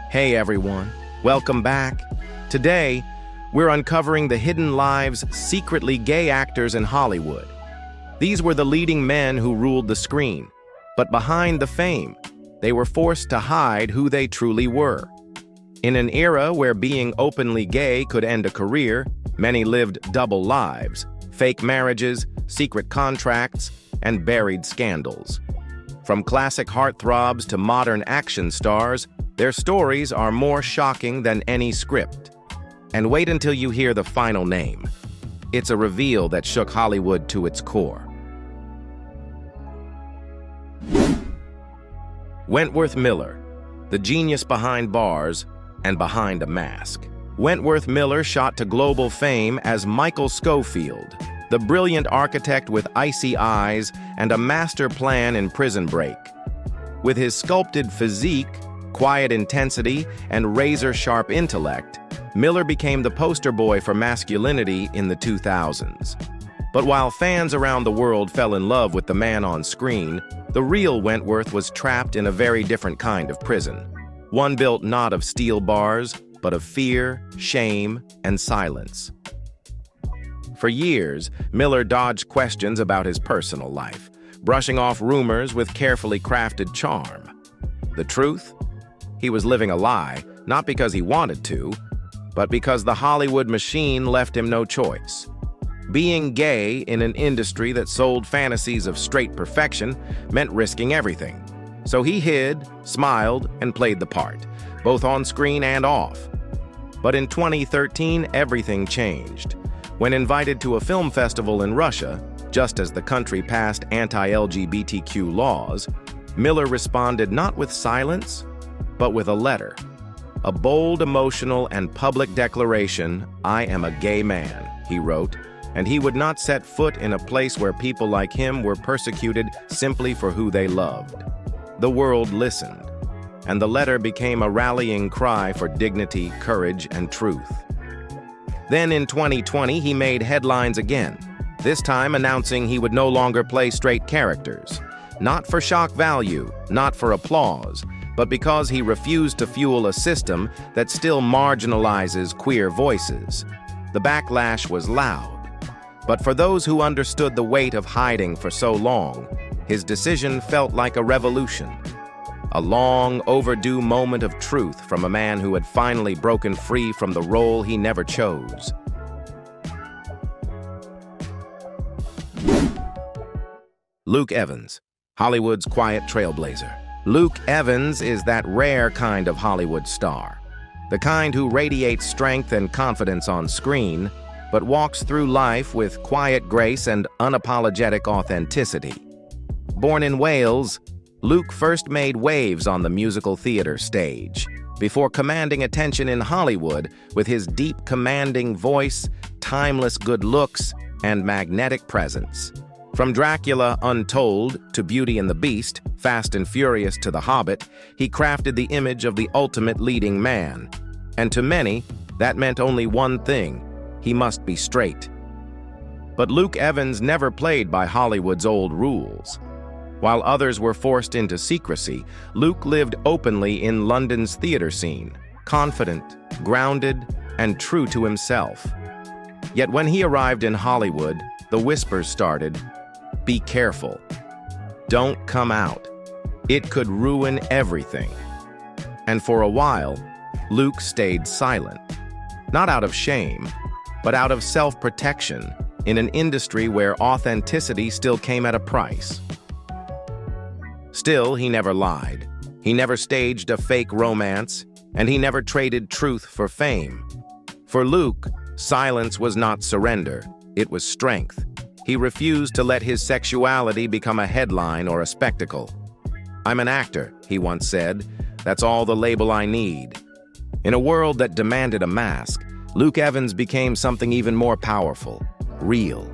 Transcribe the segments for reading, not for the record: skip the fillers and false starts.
Hey everyone, welcome back. Today, we're uncovering the hidden lives secretly gay actors in Hollywood. These were the leading men who ruled the screen, but behind the fame, they were forced to hide who they truly were. In an era where being openly gay could end a career, many lived double lives, fake marriages, secret contracts, and buried scandals. From classic heartthrobs to modern action stars, their stories are more shocking than any script. And wait until you hear the final name. It's a reveal that shook Hollywood to its core. Wentworth Miller, the genius behind bars and behind a mask. Wentworth Miller shot to global fame as Michael Scofield, the brilliant architect with icy eyes and a master plan in Prison Break. With his sculpted physique, quiet intensity, and razor-sharp intellect, Miller became the poster boy for masculinity in the 2000s. But while fans around the world fell in love with the man on screen, the real Wentworth was trapped in a very different kind of prison. One built not of steel bars, but of fear, shame, and silence. For years, Miller dodged questions about his personal life, brushing off rumors with carefully crafted charm. The truth? He was living a lie, not because he wanted to, but because the Hollywood machine left him no choice. Being gay in an industry that sold fantasies of straight perfection meant risking everything. So he hid, smiled, and played the part, both on screen and off. But in 2013, everything changed. When invited to a film festival in Russia, just as the country passed anti-LGBTQ laws, Miller responded not with silence, but with a letter. A bold, emotional, and public declaration, "I am a gay man," he wrote, and he would not set foot in a place where people like him were persecuted simply for who they loved. The world listened, and the letter became a rallying cry for dignity, courage, and truth. Then in 2020, he made headlines again, this time announcing he would no longer play straight characters. Not for shock value, not for applause, but because he refused to fuel a system that still marginalizes queer voices. The backlash was loud. But for those who understood the weight of hiding for so long, his decision felt like a revolution. A long, overdue moment of truth from a man who had finally broken free from the role he never chose. Luke Evans, Hollywood's quiet trailblazer. Luke Evans is that rare kind of Hollywood star, the kind who radiates strength and confidence on screen, but walks through life with quiet grace and unapologetic authenticity. Born in Wales, Luke first made waves on the musical theater stage, before commanding attention in Hollywood with his deep, commanding voice, timeless good looks, and magnetic presence. From Dracula Untold to Beauty and the Beast, Fast and Furious to The Hobbit, he crafted the image of the ultimate leading man. And to many, that meant only one thing: he must be straight. But Luke Evans never played by Hollywood's old rules. While others were forced into secrecy, Luke lived openly in London's theater scene, confident, grounded, and true to himself. Yet when he arrived in Hollywood, the whispers started, "Be careful. Don't come out. It could ruin everything." And for a while, Luke stayed silent. Not out of shame, but out of self-protection in an industry where authenticity still came at a price. Still, he never lied. He never staged a fake romance, and he never traded truth for fame. For Luke, silence was not surrender, it was strength. He refused to let his sexuality become a headline or a spectacle. "I'm an actor," he once said. "That's all the label I need." In a world that demanded a mask, Luke Evans became something even more powerful, real.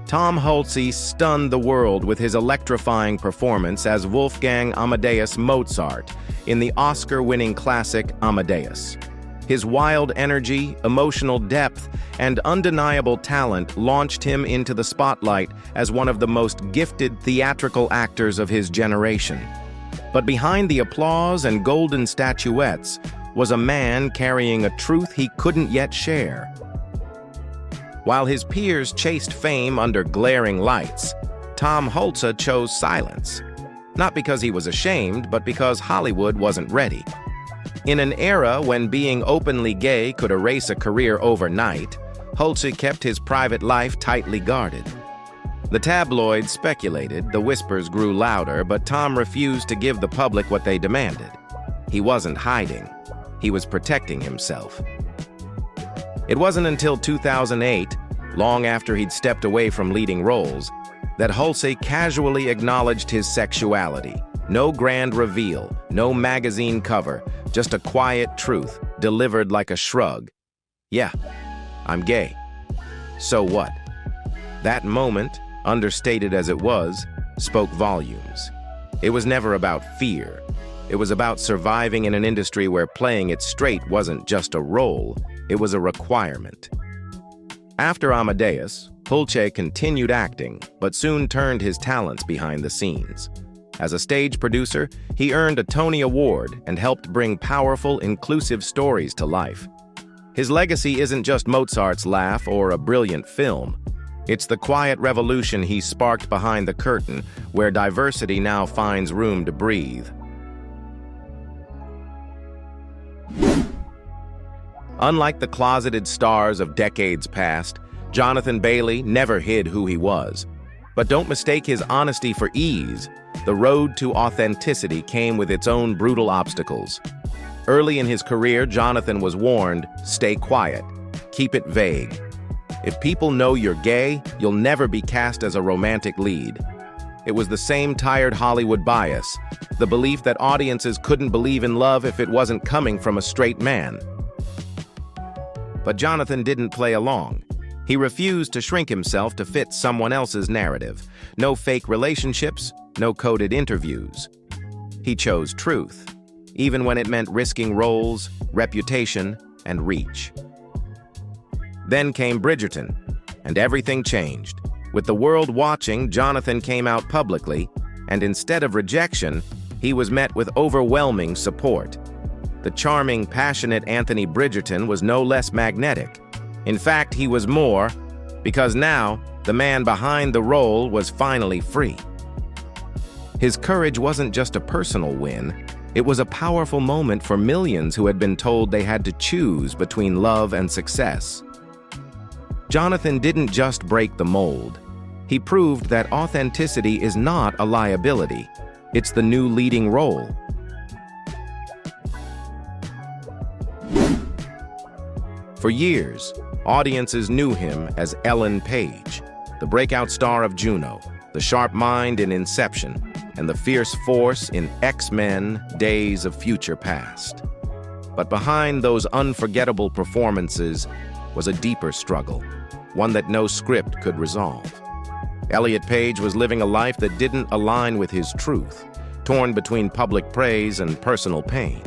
Tom Hulse stunned the world with his electrifying performance as Wolfgang Amadeus Mozart in the Oscar-winning classic Amadeus. His wild energy, emotional depth, and undeniable talent launched him into the spotlight as one of the most gifted theatrical actors of his generation. But behind the applause and golden statuettes was a man carrying a truth he couldn't yet share. While his peers chased fame under glaring lights, Tom Hulse chose silence. Not because he was ashamed, but because Hollywood wasn't ready. In an era when being openly gay could erase a career overnight, Hulse kept his private life tightly guarded. The tabloids speculated, the whispers grew louder, but Tom refused to give the public what they demanded. He wasn't hiding. He was protecting himself. It wasn't until 2008, long after he'd stepped away from leading roles, that Hulse casually acknowledged his sexuality. No grand reveal, no magazine cover, just a quiet truth delivered like a shrug. Yeah, I'm gay. So what? That moment, understated as it was, spoke volumes. It was never about fear. It was about surviving in an industry where playing it straight wasn't just a role, it was a requirement. After Amadeus, Hulse continued acting, but soon turned his talents behind the scenes. As a stage producer, he earned a Tony Award and helped bring powerful, inclusive stories to life. His legacy isn't just Mozart's laugh or a brilliant film. It's the quiet revolution he sparked behind the curtain, where diversity now finds room to breathe. Unlike the closeted stars of decades past, Jonathan Bailey never hid who he was. But don't mistake his honesty for ease. The road to authenticity came with its own brutal obstacles. Early in his career, Jonathan was warned, stay quiet, keep it vague. If people know you're gay, you'll never be cast as a romantic lead. It was the same tired Hollywood bias, the belief that audiences couldn't believe in love if it wasn't coming from a straight man. But Jonathan didn't play along. He refused to shrink himself to fit someone else's narrative. No fake relationships, no coded interviews. He chose truth, even when it meant risking roles, reputation, and reach. Then came Bridgerton, and everything changed. With the world watching, Jonathan came out publicly, and instead of rejection, he was met with overwhelming support. The charming, passionate Anthony Bridgerton was no less magnetic. In fact, he was more, because now, the man behind the role was finally free. His courage wasn't just a personal win, it was a powerful moment for millions who had been told they had to choose between love and success. Jonathan didn't just break the mold. He proved that authenticity is not a liability. It's the new leading role. For years, audiences knew him as Elliot Page, the breakout star of Juno, the sharp mind in Inception, and the fierce force in X-Men: Days of Future Past. But behind those unforgettable performances was a deeper struggle, one that no script could resolve. Elliot Page was living a life that didn't align with his truth, torn between public praise and personal pain.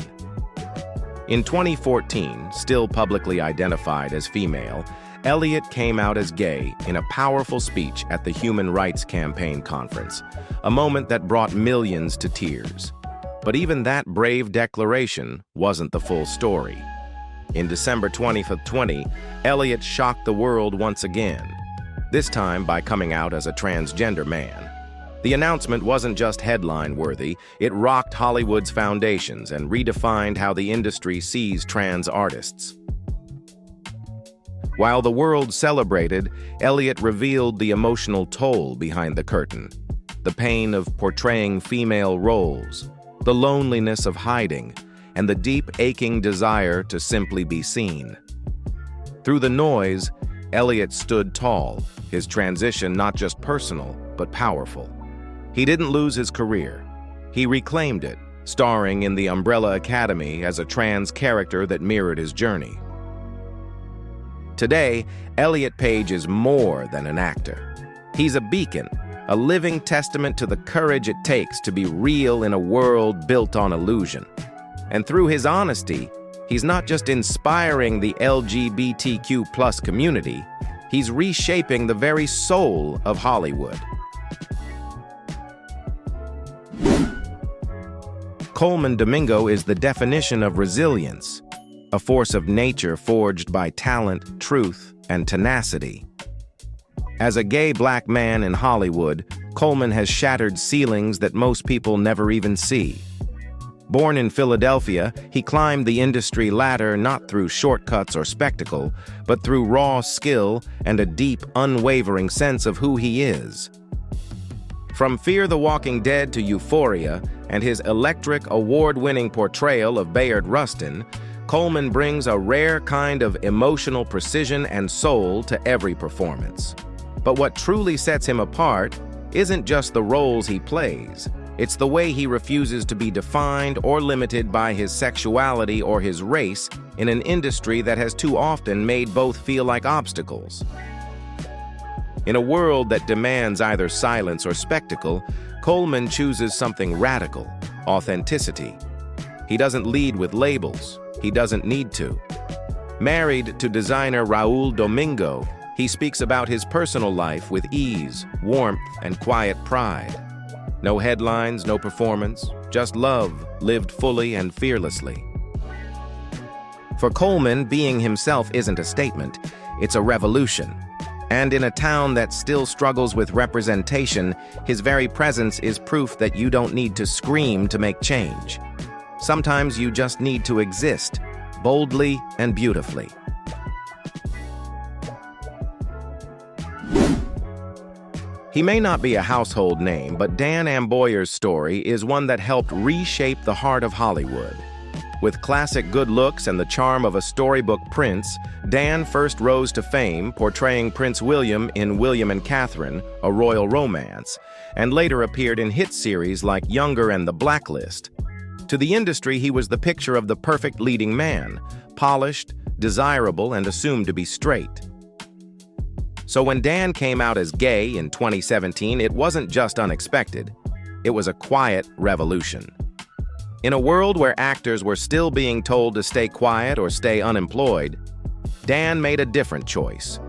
In 2014, still publicly identified as female, Elliot came out as gay in a powerful speech at the Human Rights Campaign conference, a moment that brought millions to tears. But even that brave declaration wasn't the full story. In December 2020, Elliot shocked the world once again, this time by coming out as a transgender man. The announcement wasn't just headline-worthy, it rocked Hollywood's foundations and redefined how the industry sees trans artists. While the world celebrated, Elliot revealed the emotional toll behind the curtain, the pain of portraying female roles, the loneliness of hiding, and the deep, aching desire to simply be seen. Through the noise, Elliot stood tall, his transition not just personal, but powerful. He didn't lose his career. He reclaimed it, starring in the Umbrella Academy as a trans character that mirrored his journey. Today, Elliot Page is more than an actor. He's a beacon, a living testament to the courage it takes to be real in a world built on illusion. And through his honesty, He's not just inspiring the LGBTQ+ community, he's reshaping the very soul of Hollywood. Coleman Domingo is the definition of resilience, a force of nature forged by talent, truth, and tenacity. As a gay black man in Hollywood, Coleman has shattered ceilings that most people never even see. Born in Philadelphia, he climbed the industry ladder not through shortcuts or spectacle, but through raw skill and a deep, unwavering sense of who he is. From Fear the Walking Dead to Euphoria and his electric, award-winning portrayal of Bayard Rustin, Coleman brings a rare kind of emotional precision and soul to every performance. But what truly sets him apart isn't just the roles he plays. It's the way he refuses to be defined or limited by his sexuality or his race in an industry that has too often made both feel like obstacles. In a world that demands either silence or spectacle, Coleman chooses something radical: authenticity. He doesn't lead with labels. He doesn't need to. Married to designer Domingo, he speaks about his personal life with ease, warmth, and quiet pride. No headlines, no performance, just love, lived fully and fearlessly. For Coleman, being himself isn't a statement, it's a revolution. And in a town that still struggles with representation, his very presence is proof that you don't need to scream to make change. Sometimes you just need to exist, boldly and beautifully. He may not be a household name, but Dan Amboyer's story is one that helped reshape the heart of Hollywood. With classic good looks and the charm of a storybook prince, Dan first rose to fame portraying Prince William in William and Catherine, a royal romance, and later appeared in hit series like Younger and The Blacklist. To the industry, he was the picture of the perfect leading man, polished, desirable, and assumed to be straight. So when Dan came out as gay in 2017, it wasn't just unexpected. It was a quiet revolution. In a world where actors were still being told to stay quiet or stay unemployed, Dan made a different choice.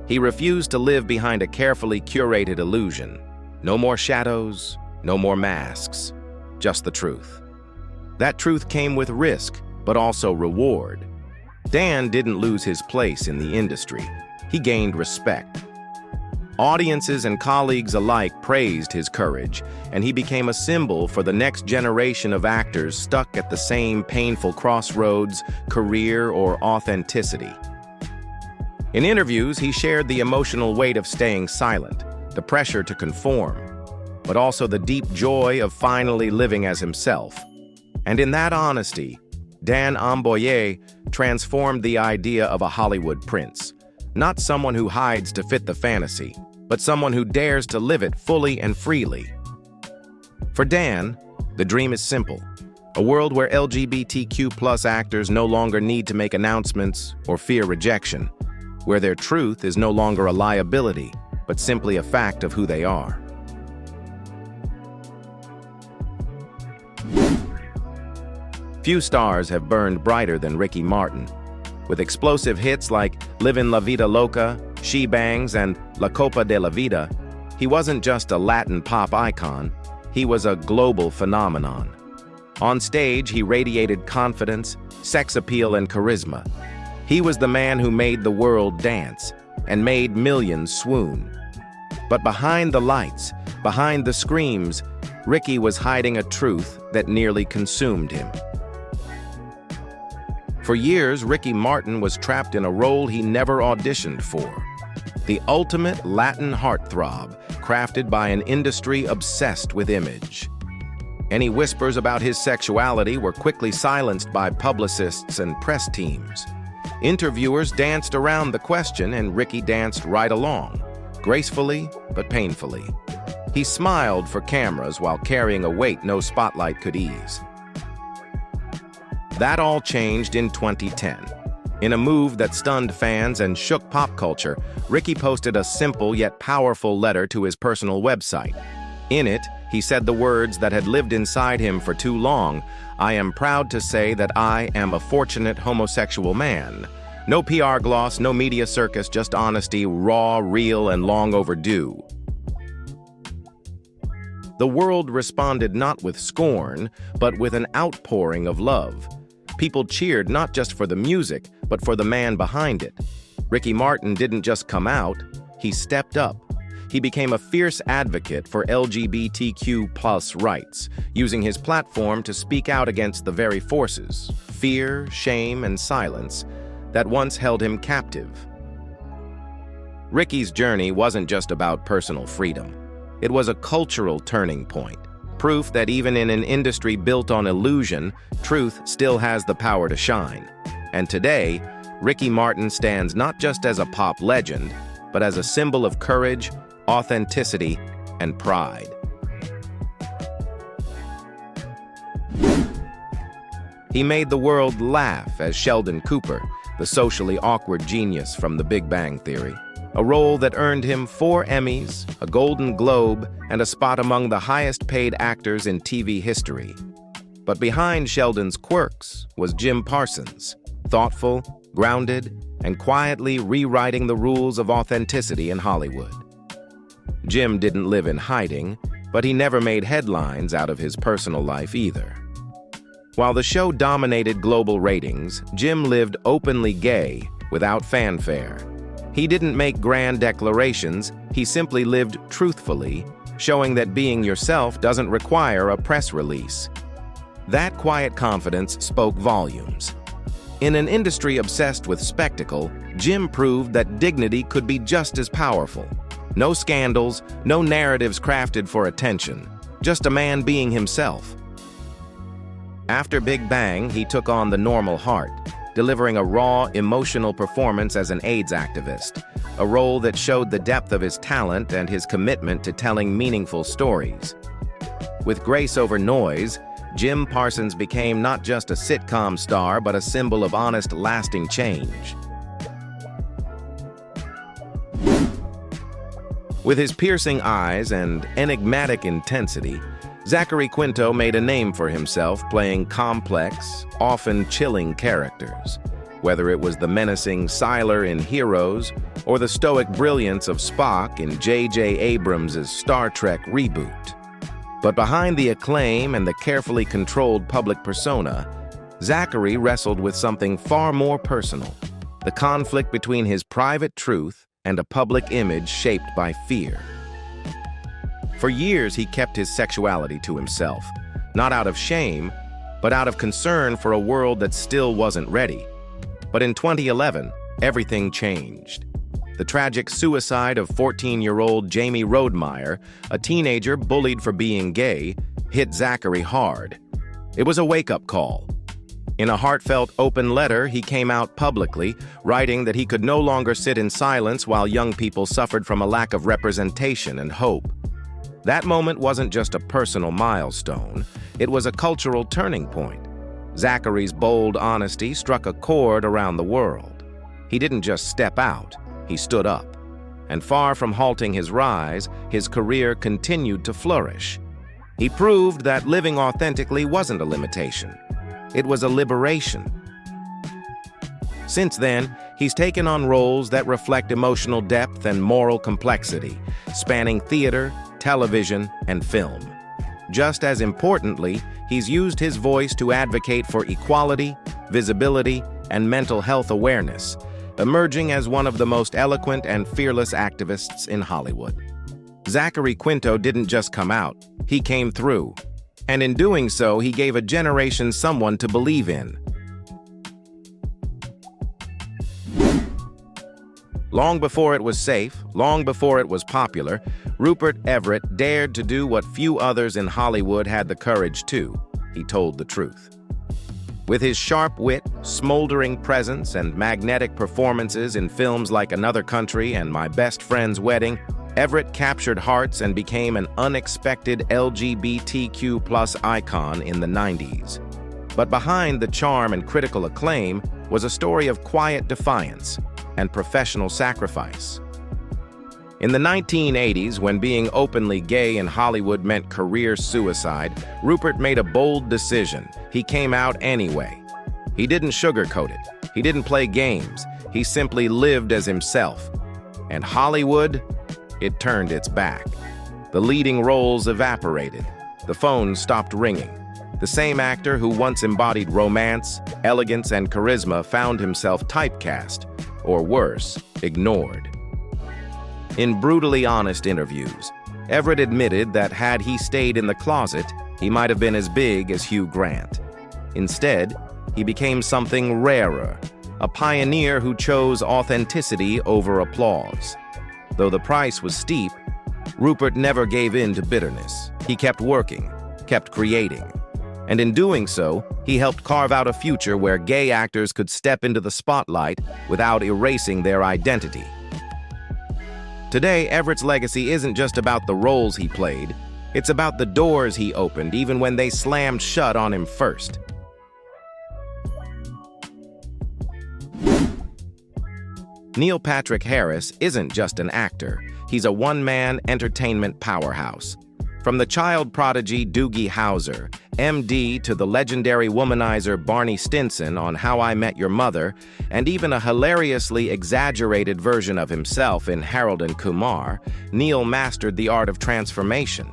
He refused to live behind a carefully curated illusion. No more shadows, no more masks, just the truth. That truth came with risk, but also reward. Dan didn't lose his place in the industry. He gained respect. Audiences and colleagues alike praised his courage, and he became a symbol for the next generation of actors stuck at the same painful crossroads, career or authenticity. In interviews, he shared the emotional weight of staying silent, the pressure to conform, but also the deep joy of finally living as himself. And in that honesty, Dan Amboy transformed the idea of a Hollywood prince. Not someone who hides to fit the fantasy, but someone who dares to live it fully and freely. For Dan, the dream is simple: a world where LGBTQ+ actors no longer need to make announcements or fear rejection, where their truth is no longer a liability, but simply a fact of who they are. Few stars have burned brighter than Ricky Martin. With explosive hits like Livin' La Vida Loca, She Bangs, and La Copa de la Vida, he wasn't just a Latin pop icon, he was a global phenomenon. On stage, he radiated confidence, sex appeal, and charisma. He was the man who made the world dance and made millions swoon. But behind the lights, behind the screams, Ricky was hiding a truth that nearly consumed him. For years, Ricky Martin was trapped in a role he never auditioned for. The ultimate Latin heartthrob, crafted by an industry obsessed with image. Any whispers about his sexuality were quickly silenced by publicists and press teams. Interviewers danced around the question, and Ricky danced right along, gracefully but painfully. He smiled for cameras while carrying a weight no spotlight could ease. That all changed in 2010. In a move that stunned fans and shook pop culture, Ricky posted a simple yet powerful letter to his personal website. In it, He said the words that had lived inside him for too long: "I am proud to say that I am a fortunate homosexual man." No PR gloss, no media circus, just honesty, raw, real, and long overdue. The world responded not with scorn, but with an outpouring of love. People cheered not just for the music, but for the man behind it. Ricky Martin didn't just come out, he stepped up. He became a fierce advocate for LGBTQ+ rights, using his platform to speak out against the very forces, fear, shame, and silence, that once held him captive. Ricky's journey wasn't just about personal freedom. It was a cultural turning point, proof that even in an industry built on illusion, truth still has the power to shine. And today, Ricky Martin stands not just as a pop legend, but as a symbol of courage, authenticity, and pride. He made the world laugh as Sheldon Cooper, the socially awkward genius from The Big Bang Theory, a role that earned him 4 Emmys, a Golden Globe, and a spot among the highest-paid actors in TV history. But behind Sheldon's quirks was Jim Parsons, thoughtful, grounded, and quietly rewriting the rules of authenticity in Hollywood. Jim didn't live in hiding, but he never made headlines out of his personal life either. While the show dominated global ratings, Jim lived openly gay, without fanfare. He didn't make grand declarations, he simply lived truthfully, showing that being yourself doesn't require a press release. That quiet confidence spoke volumes. In an industry obsessed with spectacle, Jim proved that dignity could be just as powerful. No scandals, no narratives crafted for attention, just a man being himself. After Big Bang, he took on The Normal Heart, delivering a raw, emotional performance as an AIDS activist, a role that showed the depth of his talent and his commitment to telling meaningful stories. With grace over noise, Jim Parsons became not just a sitcom star, but a symbol of honest, lasting change. With his piercing eyes and enigmatic intensity, Zachary Quinto made a name for himself playing complex, often chilling characters, whether it was the menacing Sylar in Heroes or the stoic brilliance of Spock in J.J. Abrams' Star Trek reboot. But behind the acclaim and the carefully controlled public persona, Zachary wrestled with something far more personal, the conflict between his private truth and a public image shaped by fear. For years, he kept his sexuality to himself, not out of shame, but out of concern for a world that still wasn't ready. But in 2011, everything changed. The tragic suicide of 14-year-old Jamie Rodemeyer, a teenager bullied for being gay, hit Zachary hard. It was a wake-up call. In a heartfelt open letter, he came out publicly, writing that he could no longer sit in silence while young people suffered from a lack of representation and hope. That moment wasn't just a personal milestone, it was a cultural turning point. Zachary's bold honesty struck a chord around the world. He didn't just step out, he stood up. And far from halting his rise, his career continued to flourish. He proved that living authentically wasn't a limitation. It was a liberation. Since then, he's taken on roles that reflect emotional depth and moral complexity, spanning theater, television, and film. Just as importantly, he's used his voice to advocate for equality, visibility, and mental health awareness, emerging as one of the most eloquent and fearless activists in Hollywood. Zachary Quinto didn't just come out, he came through. And in doing so, he gave a generation someone to believe in. Long before it was safe, long before it was popular, Rupert Everett dared to do what few others in Hollywood had the courage to. He told the truth. With his sharp wit, smoldering presence, and magnetic performances in films like Another Country and My Best Friend's Wedding, Everett captured hearts and became an unexpected LGBTQ+ icon in the 90s. But behind the charm and critical acclaim was a story of quiet defiance and professional sacrifice. In the 1980s, when being openly gay in Hollywood meant career suicide, Rupert made a bold decision. He came out anyway. He didn't sugarcoat it. He didn't play games. He simply lived as himself. And Hollywood, it turned its back. The leading roles evaporated. The phone stopped ringing. The same actor who once embodied romance, elegance, and charisma found himself typecast, or worse, ignored. In brutally honest interviews, Everett admitted that had he stayed in the closet, he might have been as big as Hugh Grant. Instead, he became something rarer, a pioneer who chose authenticity over applause. Though the price was steep, Rupert never gave in to bitterness. He kept working, kept creating. And in doing so, he helped carve out a future where gay actors could step into the spotlight without erasing their identity. Today, Everett's legacy isn't just about the roles he played, it's about the doors he opened, even when they slammed shut on him first. Neil Patrick Harris isn't just an actor, he's a one-man entertainment powerhouse. From the child prodigy Doogie Howser, MD, to the legendary womanizer Barney Stinson on How I Met Your Mother, and even a hilariously exaggerated version of himself in Harold and Kumar, Neil mastered the art of transformation.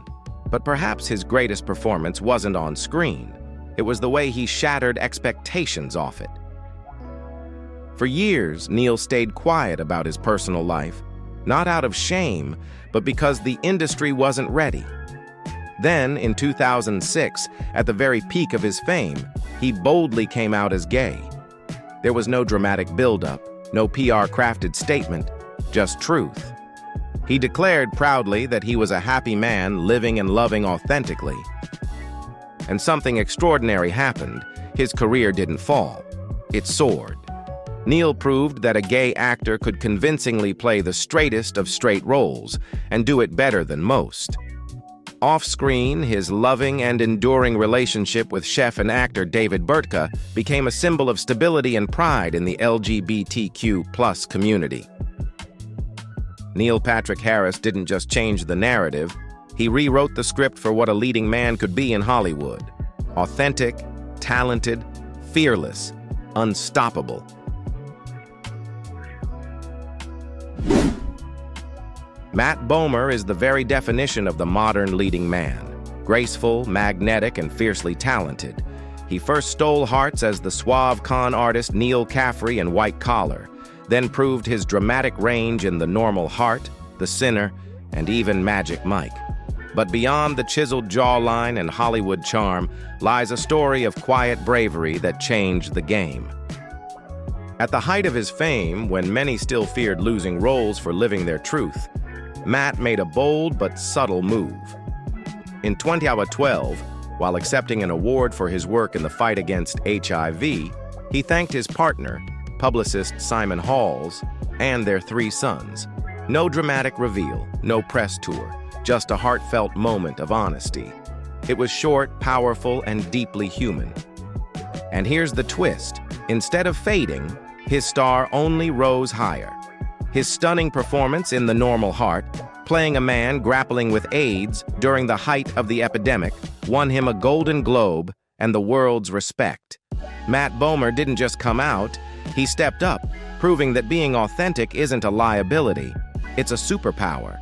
But perhaps his greatest performance wasn't on screen. It was the way he shattered expectations off it. For years, Neil stayed quiet about his personal life, not out of shame, but because the industry wasn't ready. Then, in 2006, at the very peak of his fame, he boldly came out as gay. There was no dramatic buildup, no PR-crafted statement, just truth. He declared proudly that he was a happy man living and loving authentically. And something extraordinary happened. His career didn't fall. It soared. Neil proved that a gay actor could convincingly play the straightest of straight roles and do it better than most. Off-screen, his loving and enduring relationship with chef and actor David Burtka became a symbol of stability and pride in the LGBTQ+ community. Neil Patrick Harris didn't just change the narrative, he rewrote the script for what a leading man could be in Hollywood. Authentic, talented, fearless, unstoppable. Matt Bomer is the very definition of the modern leading man. Graceful, magnetic, and fiercely talented. He first stole hearts as the suave con artist Neil Caffrey in White Collar, then proved his dramatic range in The Normal Heart, The Sinner, and even Magic Mike. But beyond the chiseled jawline and Hollywood charm lies a story of quiet bravery that changed the game. At the height of his fame, when many still feared losing roles for living their truth, Matt made a bold but subtle move. In 2012, while accepting an award for his work in the fight against HIV, he thanked his partner, publicist Simon Hulse, and their 3 sons. No dramatic reveal, no press tour, just a heartfelt moment of honesty. It was short, powerful, and deeply human. And here's the twist. Instead of fading, his star only rose higher. His stunning performance in The Normal Heart, playing a man grappling with AIDS during the height of the epidemic, won him a Golden Globe and the world's respect. Matt Bomer didn't just come out, he stepped up, proving that being authentic isn't a liability, it's a superpower.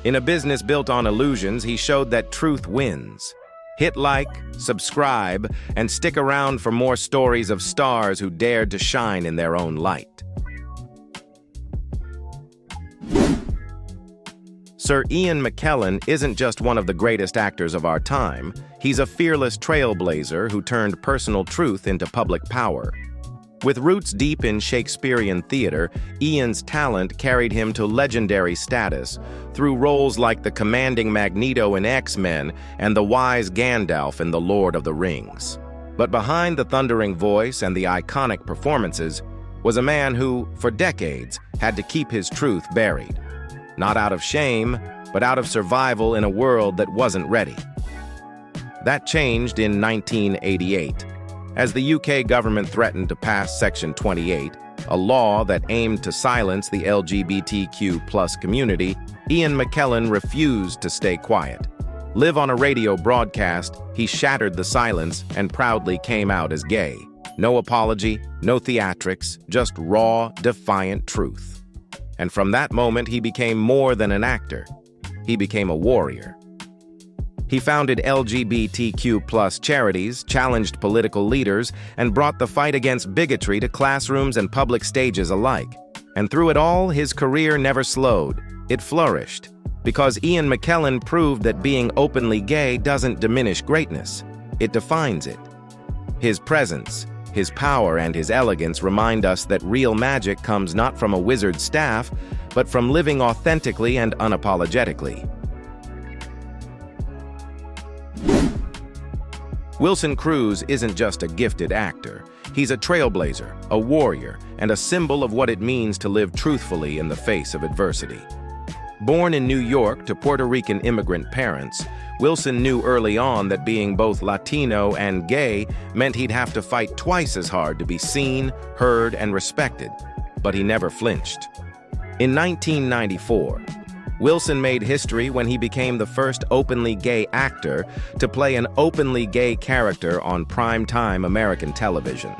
In a business built on illusions, he showed that truth wins. Hit like, subscribe, and stick around for more stories of stars who dared to shine in their own light. Sir Ian McKellen isn't just one of the greatest actors of our time, he's a fearless trailblazer who turned personal truth into public power. With roots deep in Shakespearean theater, Ian's talent carried him to legendary status through roles like the commanding Magneto in X-Men and the wise Gandalf in The Lord of the Rings. But behind the thundering voice and the iconic performances was a man who, for decades, had to keep his truth buried. Not out of shame, but out of survival in a world that wasn't ready. That changed in 1988. As the UK government threatened to pass Section 28, a law that aimed to silence the LGBTQ+ community, Ian McKellen refused to stay quiet. Live on a radio broadcast, he shattered the silence and proudly came out as gay. No apology, no theatrics, just raw, defiant truth. And from that moment, he became more than an actor. He became a warrior. He founded LGBTQ+ charities, challenged political leaders, and brought the fight against bigotry to classrooms and public stages alike. And through it all, his career never slowed. It flourished. Because Ian McKellen proved that being openly gay doesn't diminish greatness. It defines it. His presence, his power, and his elegance remind us that real magic comes not from a wizard's staff, but from living authentically and unapologetically. Wilson Cruz isn't just a gifted actor. He's a trailblazer, a warrior, and a symbol of what it means to live truthfully in the face of adversity. Born in New York to Puerto Rican immigrant parents, Wilson knew early on that being both Latino and gay meant he'd have to fight twice as hard to be seen, heard, and respected, but he never flinched. In 1994, Wilson made history when he became the first openly gay actor to play an openly gay character on prime-time American television.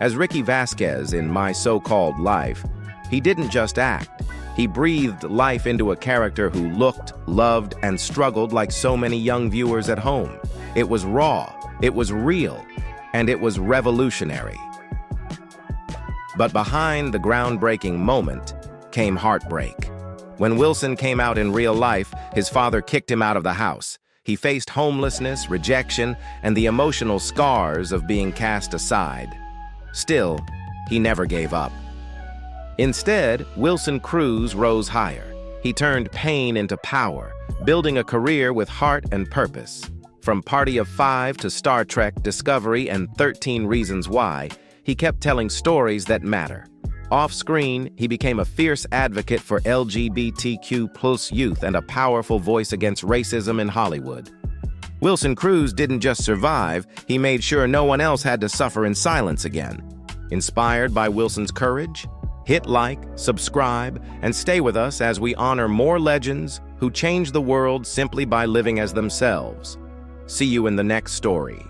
As Ricky Vasquez in My So-Called Life, he didn't just act. He breathed life into a character who looked, loved, and struggled like so many young viewers at home. It was raw, it was real, and it was revolutionary. But behind the groundbreaking moment came heartbreak. When Wilson came out in real life, his father kicked him out of the house. He faced homelessness, rejection, and the emotional scars of being cast aside. Still, he never gave up. Instead, Wilson Cruz rose higher. He turned pain into power, building a career with heart and purpose. From Party of Five to Star Trek, Discovery, and 13 Reasons Why, he kept telling stories that matter. Off-screen, he became a fierce advocate for LGBTQ+ youth and a powerful voice against racism in Hollywood. Wilson Cruz didn't just survive, he made sure no one else had to suffer in silence again. Inspired by Wilson's courage? Hit like, subscribe, and stay with us as we honor more legends who change the world simply by living as themselves. See you in the next story.